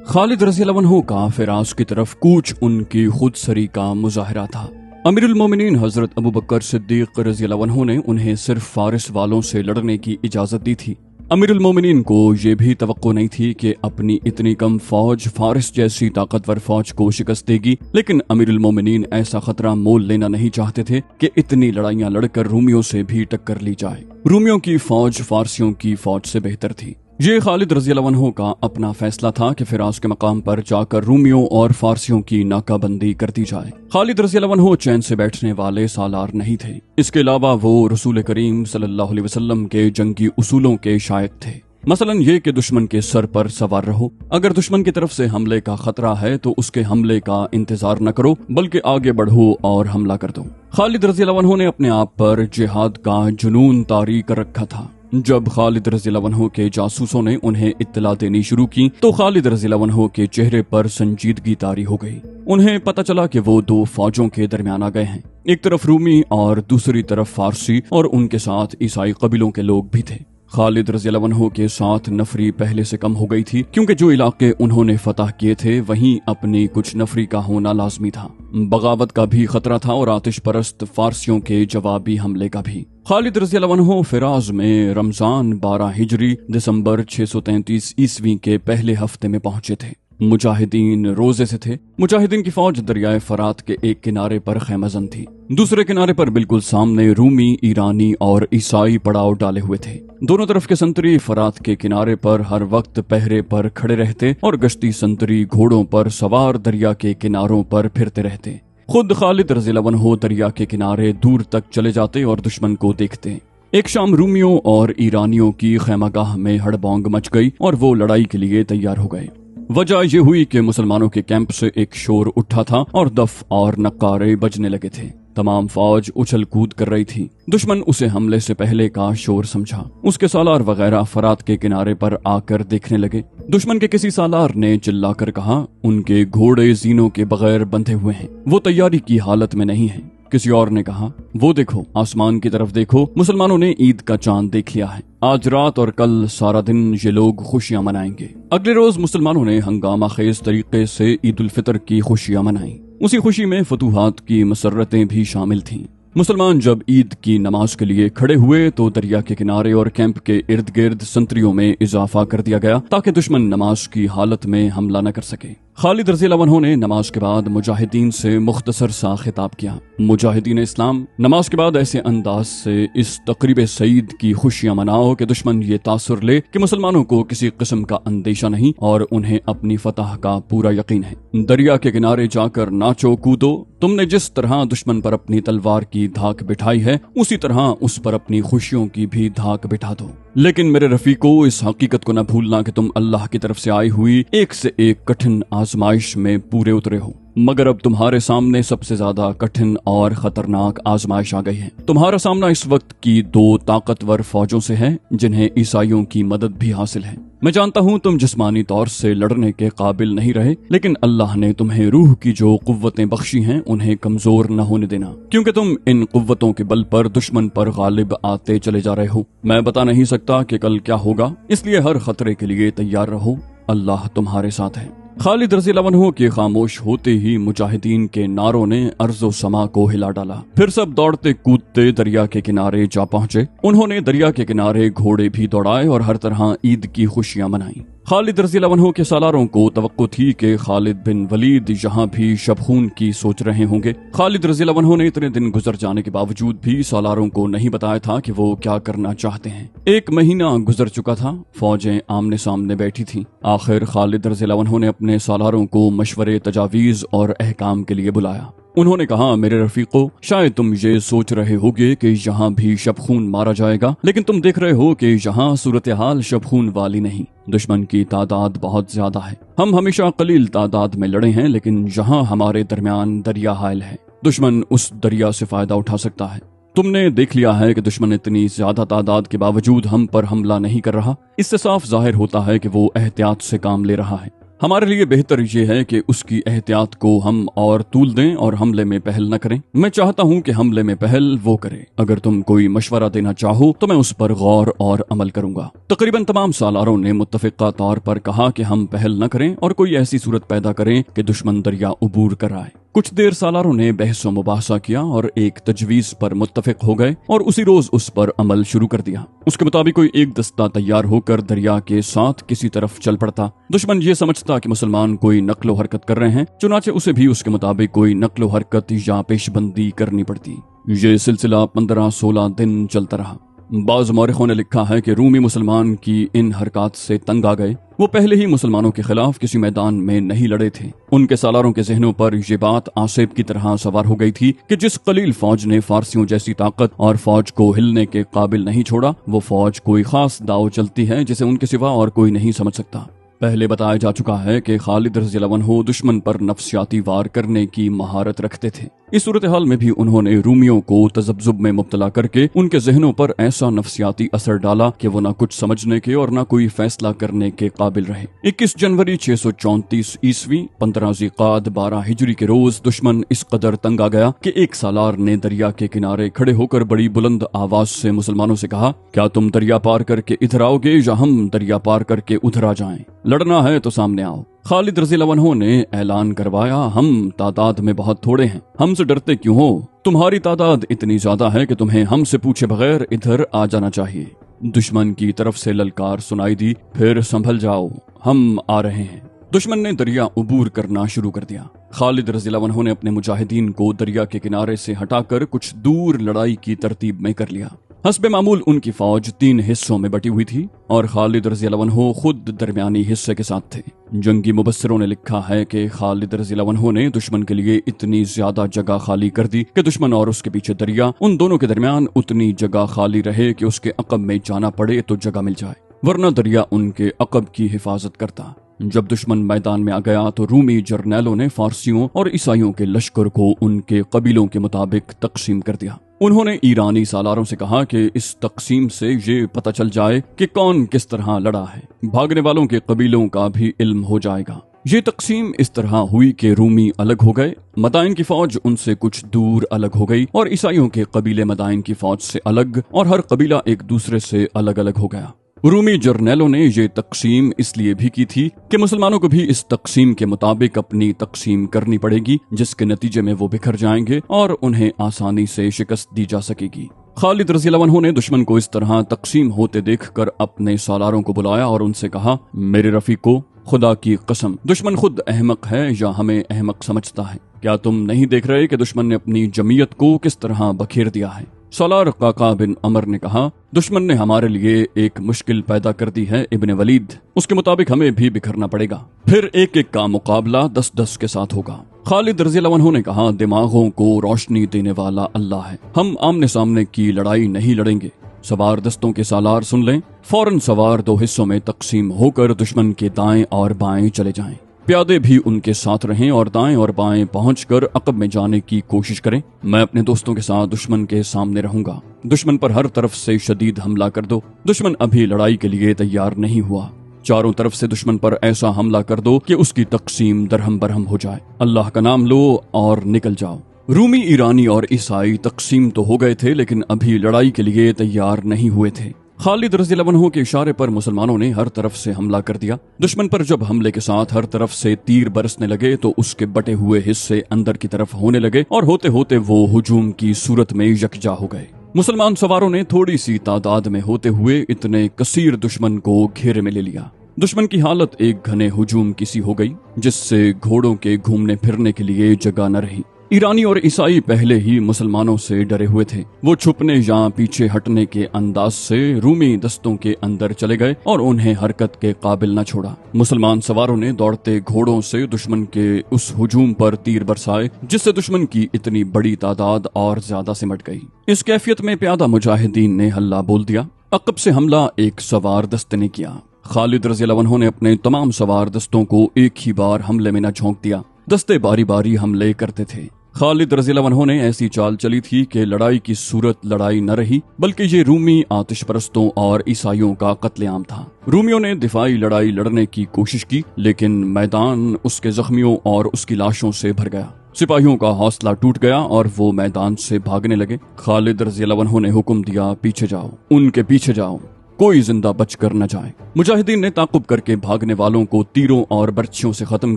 خالد رضی اللہ عنہ کا فراز کی طرف کوچ ان کی خود سری کا مظاہرہ تھا۔ امیر المومنین حضرت ابو بکر صدیق رضی اللہ عنہ نے انہیں صرف فارس والوں سے لڑنے کی اجازت دی تھی۔ امیر المومنین کو یہ بھی توقع نہیں تھی کہ اپنی اتنی کم فوج فارس جیسی طاقتور فوج کو شکست دے گی، لیکن امیر المومنین ایسا خطرہ مول لینا نہیں چاہتے تھے کہ اتنی لڑائیاں لڑ کر رومیوں سے بھی ٹکر لی جائے۔ رومیوں کی فوج فارسیوں کی فوج سے بہتر تھی۔ یہ خالد رضی اللہ عنہ کا اپنا فیصلہ تھا کہ فراز کے مقام پر جا کر رومیوں اور فارسیوں کی ناکہ بندی کر دی جائے۔ خالد رضی اللہ عنہ چین سے بیٹھنے والے سالار نہیں تھے، اس کے علاوہ وہ رسول کریم صلی اللہ علیہ وسلم کے جنگی اصولوں کے شائق تھے، مثلا یہ کہ دشمن کے سر پر سوار رہو، اگر دشمن کی طرف سے حملے کا خطرہ ہے تو اس کے حملے کا انتظار نہ کرو بلکہ آگے بڑھو اور حملہ کر دو۔ خالد رضی اللہ عنہ نے اپنے آپ پر جہاد کا جنون طاری کر رکھا تھا۔ جب خالد رضی اللہ عنہ کے جاسوسوں نے انہیں اطلاع دینی شروع کی تو خالد رضی اللہ عنہ کے چہرے پر سنجیدگی طاری ہو گئی۔ انہیں پتہ چلا کہ وہ دو فوجوں کے درمیان آ گئے ہیں، ایک طرف رومی اور دوسری طرف فارسی، اور ان کے ساتھ عیسائی قبیلوں کے لوگ بھی تھے۔ خالد رضی اللہ عنہ کے ساتھ نفری پہلے سے کم ہو گئی تھی، کیونکہ جو علاقے انہوں نے فتح کیے تھے وہیں اپنی کچھ نفری کا ہونا لازمی تھا۔ بغاوت کا بھی خطرہ تھا اور آتش پرست فارسیوں کے جوابی حملے کا بھی۔ خالد رضی اللہ عنہ فراز میں رمضان 12 ہجری دسمبر 633 عیسوی کے پہلے ہفتے میں پہنچے تھے۔ مجاہدین روزے سے تھے۔ مجاہدین کی فوج دریائے فرات کے ایک کنارے پر خیمہ زن تھی، دوسرے کنارے پر بالکل سامنے رومی، ایرانی اور عیسائی پڑاؤ ڈالے ہوئے تھے۔ دونوں طرف کے سنتری فرات کے کنارے پر ہر وقت پہرے پر کھڑے رہتے اور گشتی سنتری گھوڑوں پر سوار دریا کے کناروں پر پھرتے رہتے۔ خود خالد رضی اللہ عنہ دریا کے کنارے دور تک چلے جاتے اور دشمن کو دیکھتے۔ ایک شام رومیوں اور ایرانیوں کی خیمہ گاہ میں ہڑبونگ مچ گئی اور وہ لڑائی کے لیے تیار ہو گئے۔ وجہ یہ ہوئی کہ مسلمانوں کے کیمپ سے ایک شور اٹھا تھا اور دف اور نقارے بجنے لگے تھے۔ تمام فوج اچھل کود کر رہی تھی۔ دشمن اسے حملے سے پہلے کا شور سمجھا۔ اس کے سالار وغیرہ فرات کے کنارے پر آ کر دیکھنے لگے۔ دشمن کے کسی سالار نے چلا کر کہا، ان کے گھوڑے زینوں کے بغیر بندھے ہوئے ہیں، وہ تیاری کی حالت میں نہیں ہیں۔ کسی اور نے کہا، وہ دیکھو آسمان کی طرف دیکھو، مسلمانوں نے عید کا چاند دیکھ لیا ہے، آج رات اور کل سارا دن یہ لوگ خوشیاں منائیں گے۔ اگلے روز مسلمانوں نے ہنگامہ خیز طریقے سے عید الفطر کی خوشیاں منائیں۔ اسی خوشی میں فتوحات کی مسرتیں بھی شامل تھیں۔ مسلمان جب عید کی نماز کے لیے کھڑے ہوئے تو دریا کے کنارے اور کیمپ کے ارد گرد سنتریوں میں اضافہ کر دیا گیا تاکہ دشمن نماز کی حالت میں حملہ نہ کر سکے۔ خالد رضی اللہ عنہ نے نماز کے بعد مجاہدین سے مختصر سا خطاب کیا۔ مجاہدین اسلام، نماز کے بعد ایسے انداز سے اس تقریب سعید کی خوشیاں مناؤ کہ دشمن یہ تاثر لے کہ مسلمانوں کو کسی قسم کا اندیشہ نہیں اور انہیں اپنی فتح کا پورا یقین ہے۔ دریا کے کنارے جا کر ناچو کودو، تم نے جس طرح دشمن پر اپنی تلوار کی دھاک بٹھائی ہے اسی طرح اس پر اپنی خوشیوں کی بھی دھاک بٹھا دو۔ لیکن میرے رفیقو، اس حقیقت کو نہ بھولنا کہ تم اللہ کی طرف سے آئی ہوئی ایک سے ایک کٹھن آزمائش میں پورے اترے ہو، مگر اب تمہارے سامنے سب سے زیادہ کٹھن اور خطرناک آزمائش آ گئی ہے۔ تمہارا سامنا اس وقت کی دو طاقتور فوجوں سے ہے جنہیں عیسائیوں کی مدد بھی حاصل ہے۔ میں جانتا ہوں تم جسمانی طور سے لڑنے کے قابل نہیں رہے، لیکن اللہ نے تمہیں روح کی جو قوتیں بخشی ہیں انہیں کمزور نہ ہونے دینا، کیونکہ تم ان قوتوں کے بل پر دشمن پر غالب آتے چلے جا رہے ہو۔ میں بتا نہیں سکتا کہ کل کیا ہوگا، اس لیے ہر خطرے کے لیے تیار رہو، اللہ تمہارے ساتھ ہے۔ خالد رضی اللہ عنہ کے خاموش ہوتے ہی مجاہدین کے نعروں نے ارض و سما کو ہلا ڈالا۔ پھر سب دوڑتے کودتے دریا کے کنارے جا پہنچے۔ انہوں نے دریا کے کنارے گھوڑے بھی دوڑائے اور ہر طرح عید کی خوشیاں منائیں۔ خالد رضی اللہ عنہ کے سالاروں کو توقع تھی کہ خالد بن ولید یہاں بھی شبخون کی سوچ رہے ہوں گے۔ خالد رضی اللہ عنہ نے اتنے دن گزر جانے کے باوجود بھی سالاروں کو نہیں بتایا تھا کہ وہ کیا کرنا چاہتے ہیں۔ 1 مہینہ گزر چکا تھا، فوجیں آمنے سامنے بیٹھی تھیں۔ آخر خالد رضی اللہ عنہ نے اپنے سالاروں کو مشورے، تجاویز اور احکام کے لیے بلایا۔ انہوں نے کہا، میرے رفیقو، شاید تم یہ سوچ رہے ہوگے کہ یہاں بھی شبخون مارا جائے گا، لیکن تم دیکھ رہے ہو کہ یہاں صورتحال شبخون والی نہیں۔ دشمن کی تعداد بہت زیادہ ہے، ہم ہمیشہ قلیل تعداد میں لڑے ہیں، لیکن یہاں ہمارے درمیان دریا حائل ہے، دشمن اس دریا سے فائدہ اٹھا سکتا ہے۔ تم نے دیکھ لیا ہے کہ دشمن اتنی زیادہ تعداد کے باوجود ہم پر حملہ نہیں کر رہا، اس سے صاف ظاہر ہوتا ہے کہ وہ احتیاط سے کام لے رہا ہے۔ हमारे लिए बेहतर ये है कि उसकी एहतियात को हम और तूल दें और हमले में पहल न करें। मैं चाहता हूँ कि हमले में पहल वो करे। अगर तुम कोई मशवरा देना चाहो तो मैं उस पर गौर और अमल करूंगा। तकरीबन तमाम सालारों ने मुत्तफिका तौर पर कहा कि हम पहल न करें और कोई ऐसी सूरत पैदा करें कि दुश्मन दरिया उबूर कर आए। कुछ देर सालारों ने बहस व मुबाहसा किया और एक तजवीज पर मुत्तफिक हो गए और उसी रोज उस पर अमल शुरू कर दिया। उसके मुताबिक कोई एक दस्ता तैयार होकर दरिया के साथ किसी तरफ चल पड़ता। दुश्मन ये समझता कि मुसलमान कोई नक्लो हरकत कर रहे हैं, चुनाचे उसे भी उसके मुताबिक कोई नक्लो हरकत या पेशबंदी करनी पड़ती। ये सिलसिला 15-16 दिन चलता रहा। बाज़ मौरिखों ने लिखा है कि रूमी मुसलमान की इन हरकत से तंग आ गए। वो पहले ही मुसलमानों के खिलाफ किसी मैदान में नहीं लड़े थे। उनके सालारों के जहनों पर ये बात आसेब की तरह सवार हो गई थी कि जिस कलील फौज ने फारसियों जैसी ताकत और फौज को हिलने के काबिल नहीं छोड़ा, वो फौज कोई खास दाव चलती है जिसे उनके सिवा और कोई नहीं समझ सकता। पहले बताया जा चुका है कि खालिद रज़ियल्लाहु अन्हु दुश्मन पर नफ्सियाती वार करने की महारत रखते थे। इस सूरत हाल में भी उन्होंने रूमियों को तजब्जुब में मुब्तला करके उनके जहनों पर ऐसा नफ्सियाती असर डाला कि वो न कुछ समझने के और न कोई फैसला करने के काबिल रहे। 21 जनवरी 634 ईस्वी 15 ज़िक़ाद 12 हिजरी के रोज दुश्मन इस कदर तंग आ गया कि एक सालार ने दरिया के किनारे खड़े होकर बड़ी बुलंद आवाज से मुसलमानों से कहा, क्या तुम दरिया पार करके इधर आओगे या हम दरिया पार करके उधर आ जाएं? लड़ना है तो सामने आओ। खालिद रज़ियल्लाहु अन्हु ने ऐलान करवाया, हम तादाद में बहुत थोड़े हैं, हमसे डरते क्यों हो? तुम्हारी तादाद इतनी ज्यादा है कि तुम्हें हमसे पूछे बगैर इधर आ जाना चाहिए। दुश्मन की तरफ से ललकार सुनाई दी, फिर संभल जाओ, हम आ रहे हैं। दुश्मन ने दरिया उबूर करना शुरू कर दिया। खालिद रज़ियल्लाहु अन्हु ने अपने मुजाहिदीन को दरिया के किनारे से हटाकर कुछ दूर लड़ाई की तरतीब में कर लिया। हस्बे मामूल उनकी फौज 3 हिस्सों में बटी हुई थी और खालिद रज़ियल्लाहु अन्हु खुद दरमियानी हिस्से के साथ थे। जंगी मुबस्सिरों ने लिखा है कि खालिद रज़ियल्लाहु अन्हु ने दुश्मन के लिए इतनी ज्यादा जगह खाली कर दी कि दुश्मन और उसके पीछे दरिया, उन दोनों के दरमियान उतनी जगह खाली रहे कि उसके अकब में जाना पड़े तो जगह मिल जाए, वरना दरिया उनके अकब की हिफाजत करता। जब दुश्मन मैदान में आ गया तो रूमी जर्नैलों ने फारसियों और ईसाइयों के लश्कर को उनके कबीलों के मुताबिक तकसीम कर दिया। उन्होंने ईरानी सालारों से कहा कि इस तकसीम से ये पता चल जाए कि कौन किस तरह लड़ा है, भागने वालों के कबीलों का भी इल्म हो जाएगा। ये तकसीम इस तरह हुई कि रूमी अलग हो गए, मदाइन की फौज उनसे कुछ दूर अलग हो गई और ईसाइयों के कबीले मदाइन की फौज से अलग, और हर कबीला एक दूसरे से अलग अलग हो गया। रूमी जर्नैलों ने ये तकसीम इसलिए भी की थी कि मुसलमानों को भी इस तकसीम के मुताबिक अपनी तकसीम करनी पड़ेगी, जिसके नतीजे में वो बिखर जाएंगे और उन्हें आसानी से शिकस्त दी जा सकेगी। खालिद रज़ियल्लाहु अन्हु ने दुश्मन को इस तरह तकसीम होते देखकर अपने सालारों को बुलाया और उनसे कहा, मेरे रफीको, खुदा की कसम, दुश्मन खुद अहमक है या हमें अहमक समझता है? क्या तुम नहीं देख रहे कि दुश्मन ने अपनी जमीयत को किस तरह बखेर दिया है? सालार काका बिन अमर ने कहा, दुश्मन ने हमारे लिए एक मुश्किल पैदा कर दी है इब्ने वलीद, उसके मुताबिक हमें भी बिखरना पड़ेगा, फिर एक एक का मुकाबला 10-10 के साथ होगा। खालिद रज़ियल्लाहु अन्हु ने कहा, दिमागों को रोशनी देने वाला अल्लाह है, हम आमने सामने की लड़ाई नहीं लड़ेंगे। सवार दस्तों के सालार सुन लें, फौरन सवार 2 हिस्सों में तकसीम होकर दुश्मन के दाएं और बाएं चले जाएं। प्यादे भी उनके साथ रहें और दाएं और बाएं पहुंचकर अकब में जाने की कोशिश करें। मैं अपने दोस्तों के साथ दुश्मन के सामने रहूंगा। दुश्मन पर हर तरफ से शदीद हमला कर दो। दुश्मन अभी लड़ाई के लिए तैयार नहीं हुआ। चारों तरफ से दुश्मन पर ऐसा हमला कर दो कि उसकी तकसीम दरहम बरहम हो जाए। अल्लाह का नाम लो और निकल जाओ। रूमी, ईरानी और ईसाई तकसीम तो हो गए थे, लेकिन अभी लड़ाई के लिए तैयार नहीं हुए थे। खालिद रज़ियल्लाहु अन्हु के इशारे पर मुसलमानों ने हर तरफ से हमला कर दिया। दुश्मन पर जब हमले के साथ हर तरफ से तीर बरसने लगे तो उसके बटे हुए हिस्से अंदर की तरफ होने लगे और होते होते वो हुजूम की सूरत में यकजा हो गए। मुसलमान सवारों ने थोड़ी सी तादाद में होते हुए इतने कसीर दुश्मन को घेरे में ले लिया। दुश्मन की हालत एक घने हुजूम की सी हो गई, जिससे घोड़ों के घूमने फिरने के लिए जगह न रही। ईरानी और ईसाई पहले ही मुसलमानों से डरे हुए थे। वो छुपने या पीछे हटने के अंदाज से रूमी दस्तों के अंदर चले गए और उन्हें हरकत के काबिल न छोड़ा। मुसलमान सवारों ने दौड़ते घोड़ों से दुश्मन के उस हुजूम पर तीर बरसाए, जिससे दुश्मन की इतनी बड़ी तादाद और ज्यादा सिमट गई। इस कैफियत में प्यादा मुजाहिदीन ने हल्ला बोल दिया। अकब से हमला एक सवार दस्ते ने किया। खालिद रज़ियल्लाहु अन्हु ने अपने तमाम सवार दस्तों को एक ही बार हमले में न झोंक दिया। दस्ते बारी बारी हमले करते थे। खालिद रज़ियल्लाहु अन्हु ने ऐसी चाल चली थी कि लड़ाई की सूरत लड़ाई न रही, बल्कि ये रूमी आतिश परस्तों और ईसाइयों का कत्लेआम था। रूमियों ने दिफाई लड़ाई लड़ने की कोशिश की, लेकिन मैदान उसके जख्मियों और उसकी लाशों से भर गया। सिपाहियों का हौसला टूट गया और वो मैदान से भागने लगे। खालिद रज़ियल्लाहु अन्हु ने हुक्म दिया, पीछे जाओ, उनके पीछे जाओ, कोई जिंदा बचकर न जाए। मुजाहिदीन ने ताकुब करके भागने वालों को तीरों और बर्छियों से खत्म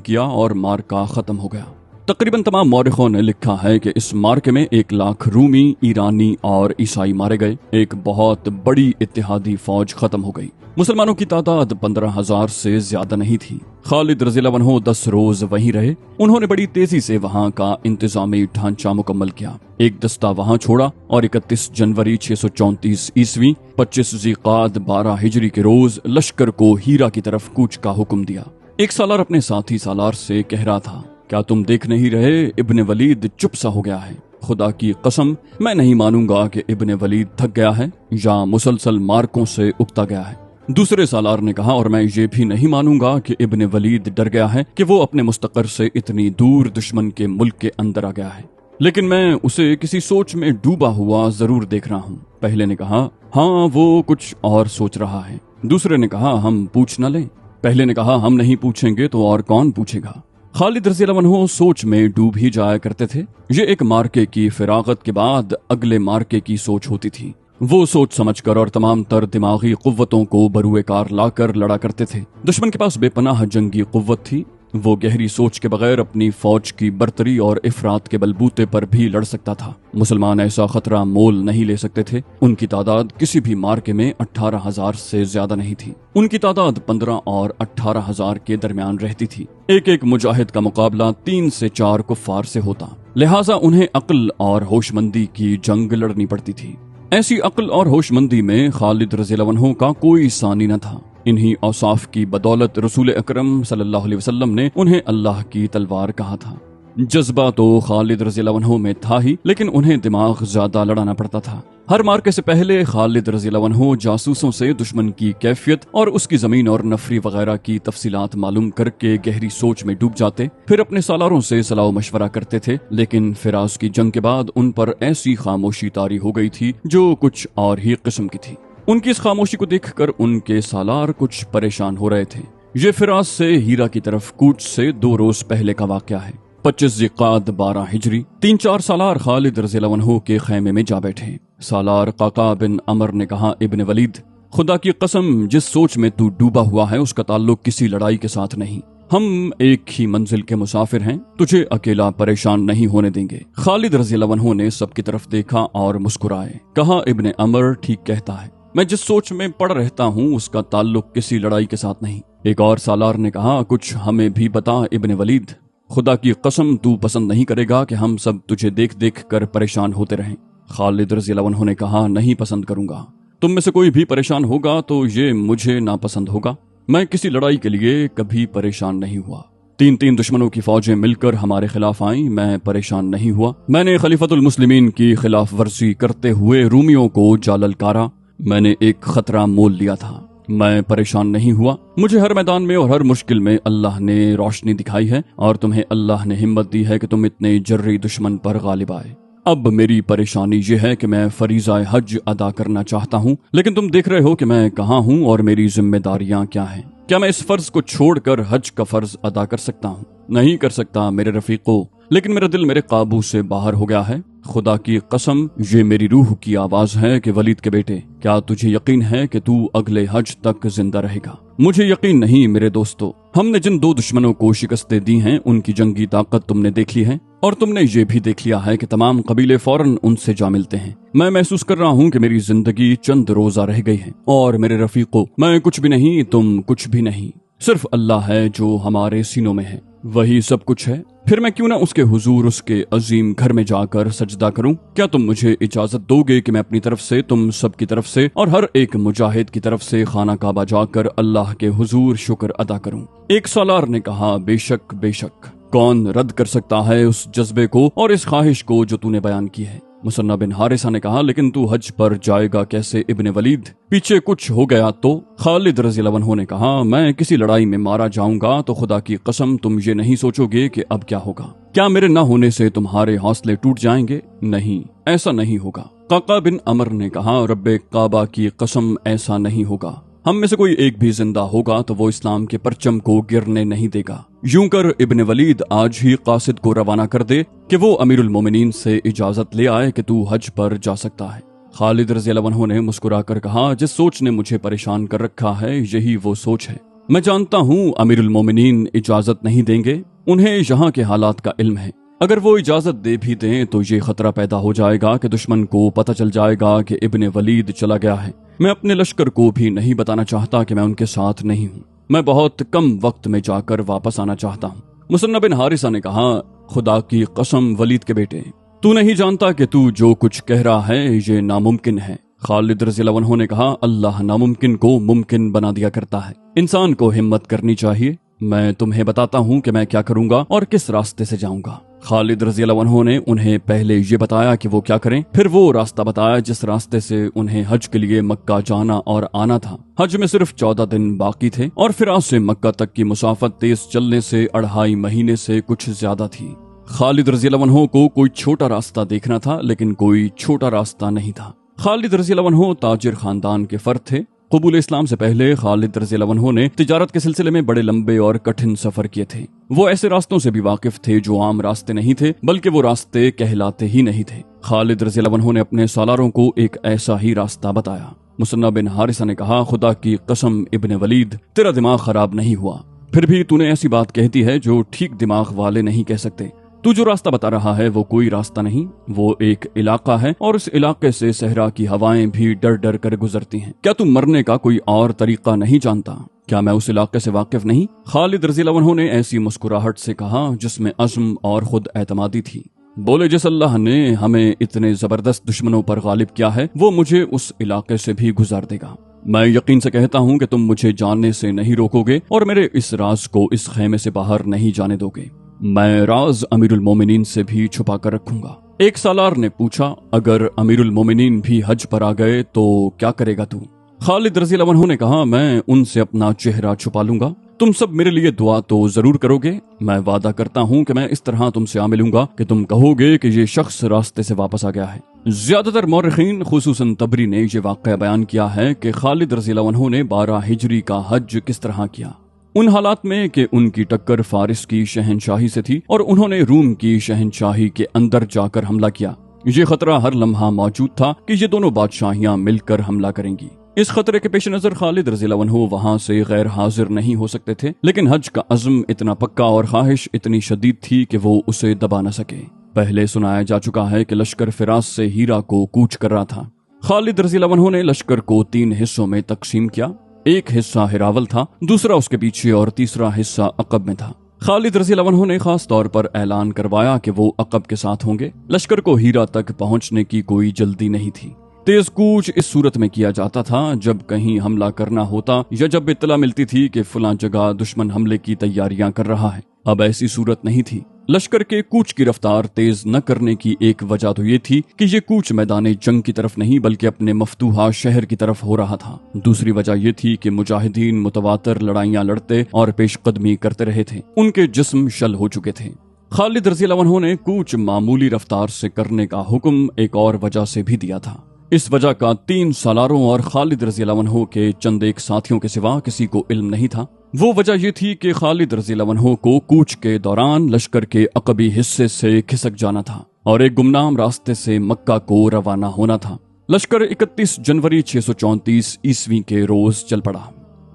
किया और मार्का खत्म हो गया। तकरीबन तमाम मौरिखों ने लिखा है कि इस मार्के में 1 लाख रूमी, ईरानी और ईसाई मारे गए। एक बहुत बड़ी इत्तेहादी फौज खत्म हो गई। मुसलमानों की तादाद 15,000 से ज्यादा नहीं थी। खालिद रज़ियल्लाहु अन्हु 10 रोज वहीं रहे। उन्होंने बड़ी तेजी से वहां का इंतजामी ढांचा मुकम्मल किया। एक दस्ता वहां छोड़ा और 31 जनवरी 634 ईस्वी 25 ज़िक़ाद 12 हिजरी के रोज लश्कर को हीरा की तरफ कूच का हुक्म दिया। एक सालार अपने साथी सालार से कह रहा था, क्या तुम देख नहीं रहे इब्ने वलीद चुप सा हो गया है। खुदा की कसम, मैं नहीं मानूंगा कि इब्ने वलीद थक गया है या मुसलसल मार्कों से उकता गया है। दूसरे सालार ने कहा, और मैं ये भी नहीं मानूंगा कि इब्ने वलीद डर गया है कि वो अपने मुस्तकर से इतनी दूर दुश्मन के मुल्क के अंदर आ गया है, लेकिन मैं उसे किसी सोच में डूबा हुआ जरूर देख रहा हूँ। पहले ने कहा, हाँ वो कुछ और सोच रहा है। दूसरे ने कहा, हम पूछ न लें। पहले ने कहा, हम नहीं पूछेंगे तो और कौन पूछेगा। खालिद रज़ियल्लाहु अन्हु सोच में डूब ही जाया करते थे। ये एक मार्के की फिरागत के बाद अगले मार्के की सोच होती थी। वो सोच समझकर और तमाम तर दिमागी कुव्वतों को बरूए कार लाकर लड़ा करते थे। दुश्मन के पास बेपनाह जंगी कुव्वत थी। वो गहरी सोच के बगैर अपनी फौज की बर्तरी और इफरात के बलबूते पर भी लड़ सकता था। मुसलमान ऐसा खतरा मोल नहीं ले सकते थे। उनकी तादाद किसी भी मार्के में 18,000 से ज्यादा नहीं थी। उनकी तादाद 15 और 18,000 के दरमियान रहती थी। एक एक मुजाहिद का मुकाबला 3 से 4 कुफ्फार से होता, लिहाजा उन्हें अक्ल और होशमंदी की जंग लड़नी पड़ती थी। ऐसी अक्ल और होशमंदी में खालिद रज़ियल्लाहु अन्हु का कोई सानी न था। इन्हीं औसाफ की बदौलत रसूल अकरम सल्लल्लाहु अलैहि वसल्लम ने उन्हें अल्लाह की तलवार कहा था। जज्बा तो खालिद रज़ियल्लाहु अन्हु में था ही, लेकिन उन्हें दिमाग ज्यादा लड़ाना पड़ता था। हर मार्के से पहले खालिद रज़ियल्लाहु अन्हु जासूसों से दुश्मन की कैफियत और उसकी जमीन और नफरी वगैरह की तफसीलात मालूम करके गहरी सोच में डूब जाते। फिर अपने सालारों से सलाह मशवरा करते थे, लेकिन फिराज की जंग के बाद उन पर ऐसी खामोशी तारी हो गई थी जो कुछ और ही किस्म की थी। उनकी इस खामोशी को देखकर उनके सालार कुछ परेशान हो रहे थे। ये फिराज से हीरा की तरफ कूच से 2 रोज पहले का वाकया है। 25 ज़िक़ाद 12 हिजरी 3-4 सालार खालिद रज़ियल्लाहु अन्हु के खैमे में जा बैठे। सालार काका बिन अमर ने कहा, इब्ने वलीद, खुदा की कसम, जिस सोच में तू डूबा हुआ है उसका ताल्लुक किसी लड़ाई के साथ नहीं। हम एक ही मंजिल के मुसाफिर हैं, तुझे अकेला परेशान नहीं होने देंगे। खालिद रज़ियल्लाहु अन्हु ने सबकी तरफ देखा और मुस्कुराए। कहा, इब्ने अमर ठीक कहता है। मैं जिस सोच में पड़ रहता हूँ उसका ताल्लुक किसी लड़ाई के साथ नहीं। एक और सालार ने कहा, कुछ हमें भी बता इब्ने वलीद। खुदा की कसम, तू पसंद नहीं करेगा कि हम सब तुझे देख देख कर परेशान होते रहें। खालिद रज़ियल्लाहु अन्हु ने कहा, नहीं पसंद करूंगा। तुम में से कोई भी परेशान होगा तो ये मुझे नापसंद होगा। मैं किसी लड़ाई के लिए कभी परेशान नहीं हुआ। 3-3 दुश्मनों की फौजें मिलकर हमारे खिलाफ आईं, मैं परेशान नहीं हुआ। मैंने खलीफतुल मुस्लिमीन की खिलाफ वर्जी करते हुए रूमियों को जा ललकारा। मैंने एक खतरा मोल लिया था, मैं परेशान नहीं हुआ। मुझे हर मैदान में और हर मुश्किल में अल्लाह ने रोशनी दिखाई है और तुम्हें अल्लाह ने हिम्मत दी है कि तुम इतने जर्री दुश्मन पर गालिब आए। अब मेरी परेशानी ये है कि मैं फरीज़ा हज अदा करना चाहता हूँ, लेकिन तुम देख रहे हो कि मैं कहाँ हूँ और मेरी जिम्मेदारियाँ क्या हैं। क्या मैं इस फर्ज को छोड़कर हज का फर्ज अदा कर सकता हूँ? नहीं कर सकता मेरे रफीको, लेकिन मेरा दिल मेरे काबू से बाहर हो गया है। खुदा की कसम, ये मेरी रूह की आवाज है कि वलीद के बेटे, क्या तुझे यकीन है कि तू अगले हज तक जिंदा रहेगा? मुझे यकीन नहीं मेरे दोस्तों। हमने जिन 2 दुश्मनों को शिकस्तें दी हैं उनकी जंगी ताकत तुमने देख ली है, और तुमने ये भी देख लिया है कि तमाम कबीले फौरन उनसे जा मिलते हैं। मैं महसूस कर रहा हूँ कि मेरी जिंदगी चंद रोजा रह गई है, और मेरे रफीको, मैं कुछ भी नहीं, तुम कुछ भी नहीं। सिर्फ अल्लाह है जो हमारे सीनों में है, वही सब कुछ है। फिर मैं क्यों ना उसके हुजूर, उसके अजीम घर में जाकर सजदा करूं? क्या तुम मुझे इजाजत दोगे कि मैं अपनी तरफ से, तुम सब की तरफ से और हर एक मुजाहिद की तरफ से खाना काबा जाकर अल्लाह के हुजूर शुक्र अदा करूं? एक सालार ने कहा, बेशक बेशक। कौन रद्द कर सकता है उस जज्बे को और इस ख्वाहिश को जो तूने बयान की है? मुसन्ना बिन हारिसा ने कहा, लेकिन तू हज पर जाएगा कैसे इब्ने वलीद? पीछे कुछ हो गया तो? खालिद रज़ियल्लाहु अन्हु ने कहा, मैं किसी लड़ाई में मारा जाऊंगा तो खुदा की कसम तुम ये नहीं सोचोगे कि अब क्या होगा। क्या मेरे न होने से तुम्हारे हौसले टूट जाएंगे? नहीं, ऐसा नहीं होगा। काका बिन अमर ने कहा, रब्बे काबा की कसम ऐसा नहीं होगा। हम में से कोई एक भी जिंदा होगा तो वो इस्लाम के परचम को गिरने नहीं देगा। यूं कर इब्ने वलीद आज ही कासिद को रवाना कर दे कि वो अमीरुल मोमिनीन से इजाजत ले आए कि तू हज पर जा सकता है। खालिद रज़ियल्लाहु अन्हु ने मुस्कुराकर कहा, जिस सोच ने मुझे परेशान कर रखा है यही वो सोच है। मैं जानता हूँ अमीरुल मोमिनीन इजाजत नहीं देंगे, उन्हें यहाँ के हालात का इल्म है। अगर वो इजाजत दे भी दें तो ये खतरा पैदा हो जाएगा कि दुश्मन को पता चल जाएगा कि इब्ने वलीद चला गया है। मैं अपने लश्कर को भी नहीं बताना चाहता कि मैं उनके साथ नहीं हूँ। मैं बहुत कम वक्त में जाकर वापस आना चाहता हूँ। मुसन्ना बिन हारिसा ने कहा, खुदा की कसम वलीद के बेटे, तू नहीं जानता कि तू जो कुछ कह रहा है ये नामुमकिन है। खालिद रज़ियल्लाहु अन्हु ने कहा, अल्लाह नामुमकिन को मुमकिन बना दिया करता है। इंसान को हिम्मत करनी चाहिए। मैं तुम्हें बताता हूँ कि मैं क्या करूंगा और किस रास्ते से जाऊंगा। खालिद रज़ियल्लाहु अन्हु ने उन्हें पहले ये बताया कि वो क्या करें, फिर वो रास्ता बताया जिस रास्ते से उन्हें हज के लिए मक्का जाना और आना था। हज में सिर्फ 14 दिन बाकी थे और फिराज से मक्का तक की मुसाफत तेज चलने से 2.5 महीने से कुछ ज्यादा थी। खालिद रज़ियल्लाहु अन्हु को कोई छोटा रास्ता देखना था, लेकिन कोई छोटा रास्ता नहीं था। खालिद रज़ियल्लाहु अन्हु ताजिर खानदान के फर्द थे। कबूल इस्लाम से पहले खालिद रज़ियल्लाहु अन्हु ने तिजारत के सिलसिले में बड़े लंबे और कठिन सफर किए थे। वो ऐसे रास्तों से भी वाकिफ थे जो आम रास्ते नहीं थे, बल्कि वो रास्ते कहलाते ही नहीं थे। खालिद रज़ियल्लाहु अन्हु ने अपने सालारों को एक ऐसा ही रास्ता बताया। मुसन्ना बिन हारिसा ने कहा, खुदा की कसम इब्ने वलीद, तेरा दिमाग खराब नहीं हुआ, फिर भी तूने ऐसी बात कहती है जो ठीक दिमाग वाले नहीं कह सकते। तू जो रास्ता बता रहा है वो कोई रास्ता नहीं, वो एक इलाका है और उस इलाके से सहरा की हवाएं भी डर डर कर गुजरती हैं। क्या तू मरने का कोई और तरीका नहीं जानता? क्या मैं उस इलाके से वाकिफ नहीं? खालिद रज़ियल्लाहु अन्हु ने ऐसी मुस्कुराहट से कहा जिसमें अज़्म और खुद एतमादी थी। बोले, जिस अल्लाह ने हमें इतने जबरदस्त दुश्मनों पर गालिब किया है वो मुझे उस इलाके से भी गुजार देगा। मैं यकीन से कहता हूँ कि तुम मुझे जानने से नहीं रोकोगे और मेरे इस राज को इस खेमे से बाहर नहीं जाने दोगे। मैं राज अमीरुल मोमिनीन से भी छुपा कर रखूंगा। एक सालार ने पूछा, अगर अमीरुल मोमिनीन भी हज पर आ गए तो क्या करेगा तू? खालिद रज़ियल्लाहु अन्हु ने कहा, मैं उनसे अपना चेहरा छुपा लूंगा। तुम सब मेरे लिए दुआ तो जरूर करोगे। मैं वादा करता हूँ कि मैं इस तरह तुमसे आ मिलूंगा कि तुम कहोगे कि ये शख्स रास्ते से वापस आ गया है। ज्यादातर मौरखीन खुसूसन तबरी ने यह वाक़या बयान किया है कि खालिद रज़ियल्लाहु अन्हु ने 12 हिजरी का हज किस तरह किया। उन हालात में कि उनकी टक्कर फारिस की शहनशाही से थी और उन्होंने रूम की शहनशाही के अंदर जाकर हमला किया। ये खतरा हर लम्हा मौजूद था कि ये दोनों बादशाहियां मिलकर हमला करेंगी। इस खतरे के पेश नजर खालिद रज़ियल्लाहु अन्हु वहां से गैर हाजिर नहीं हो सकते थे, लेकिन हज का अज़्म इतना पक्का और ख्वाहिश इतनी शदीद थी कि वो उसे दबा न सके। पहले सुनाया जा चुका है कि लश्कर फिराज से हीरा को कूच कर रहा था। खालिद रज़ियल्लाहु अन्हु ने लश्कर को 3 हिस्सों में तकसीम किया। एक हिस्सा हिरावल था, दूसरा उसके पीछे और तीसरा हिस्सा अकब में था। खालिद रज़ियल्लाहु अन्हु ने खास तौर पर ऐलान करवाया कि वो अकब के साथ होंगे। लश्कर को हीरा तक पहुंचने की कोई जल्दी नहीं थी। तेज कूच इस सूरत में किया जाता था जब कहीं हमला करना होता या जब इत्तला मिलती थी कि फलां जगह दुश्मन हमले की तैयारियां कर रहा है। अब ऐसी सूरत नहीं थी। लश्कर के कूच की रफ्तार तेज न करने की एक वजह तो ये थी कि ये कूच मैदान जंग की तरफ नहीं बल्कि अपने मफतूहा शहर की तरफ हो रहा था। दूसरी वजह ये थी कि मुजाहिदीन मुतवातर लड़ाइयां लड़ते और पेशकदमी करते रहे थे। उनके जिस्म शल हो चुके थे। खालिद रज़ियल्लाहु अन्हु ने कूच मामूली रफ्तार से करने का हुक्म एक और वजह से भी दिया था। इस वजह का 3 सालारों और खालिद रज़ियल्लाहु अन्हु के चंद एक साथियों के सिवा किसी को इल्म नहीं था। वो वजह ये थी कि खालिद रज़ियल्लाहु अन्हु को कूच के दौरान लश्कर के अकबी हिस्से से खिसक जाना था और एक गुमनाम रास्ते से मक्का को रवाना होना था। लश्कर 31 जनवरी 634 ईस्वी के रोज चल पड़ा।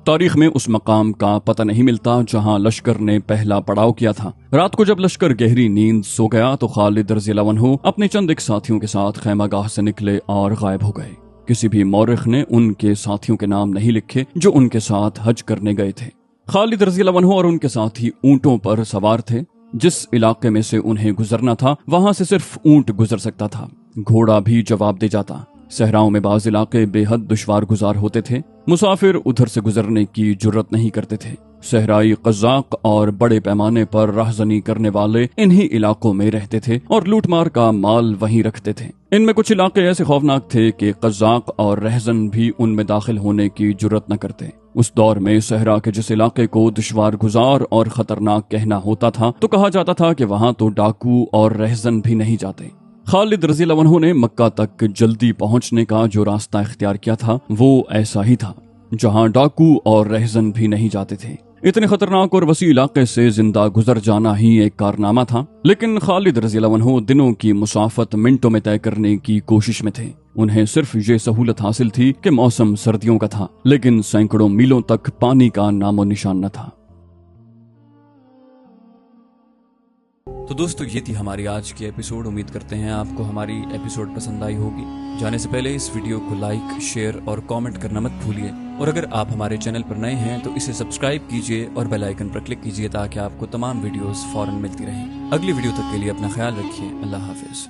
तारीख में उस मकाम का पता नहीं मिलता जहां लश्कर ने पहला पड़ाव किया था। रात को जब लश्कर गहरी नींद सो गया तो खालिद रज़ियल्लाहु अन्हु अपने चंद एक साथियों के साथ खैमागाह से निकले और गायब हो गए। किसी भी मौरिख ने उनके साथियों के नाम नहीं लिखे जो उनके साथ हज करने गए थे। खालिद रज़ियल्लाहु अन्हु और उनके साथी ऊंटों पर सवार थे। जिस इलाके में से उन्हें गुजरना था वहां से सिर्फ ऊंट गुजर सकता था, घोड़ा भी जवाब दे जाता। सहराओं में बाज इलाके बेहद दुश्वार गुजार होते थे। मुसाफिर उधर से गुजरने की जुर्रत नहीं करते थे। सहराई कज़ाक और बड़े पैमाने पर राहज़नी करने वाले इन्हीं इलाकों में रहते थे और लूटमार का माल वहीं रखते थे। इनमें कुछ इलाके ऐसे खौफनाक थे कि कज़ाक और रहज़न भी उनमें दाखिल होने की जुर्रत न करते। उस दौर में सहरा के जिस इलाके को दुश्वार गुजार और खतरनाक कहना होता था तो कहा जाता था कि वहां तो डाकू और रहज़न भी नहीं जाते। खालिद रज़ी अल्लाह अन्हु ने मक्का तक जल्दी पहुंचने का जो रास्ता इख्तियार किया था वो ऐसा ही था, जहां डाकू और रहज़न भी नहीं जाते थे। इतने खतरनाक और वसी इलाके से जिंदा गुजर जाना ही एक कारनामा था, लेकिन खालिद रज़ी अल्लाह अन्हु दिनों की मुसाफत मिनटों में तय करने की कोशिश में थे। उन्हें सिर्फ ये सहूलत हासिल थी कि मौसम सर्दियों का था, लेकिन सैकड़ों मीलों तक पानी का नामो निशान न था। तो दोस्तों, ये थी हमारी आज की एपिसोड। उम्मीद करते हैं आपको हमारी एपिसोड पसंद आई होगी। जाने से पहले इस वीडियो को लाइक, शेयर और कमेंट करना मत भूलिए, और अगर आप हमारे चैनल पर नए हैं तो इसे सब्सक्राइब कीजिए और बेल आइकन पर क्लिक कीजिए ताकि आपको तमाम वीडियोस फौरन मिलती रहें। अगली वीडियो तक के लिए अपना ख्याल रखिए। अल्लाह हाफिज।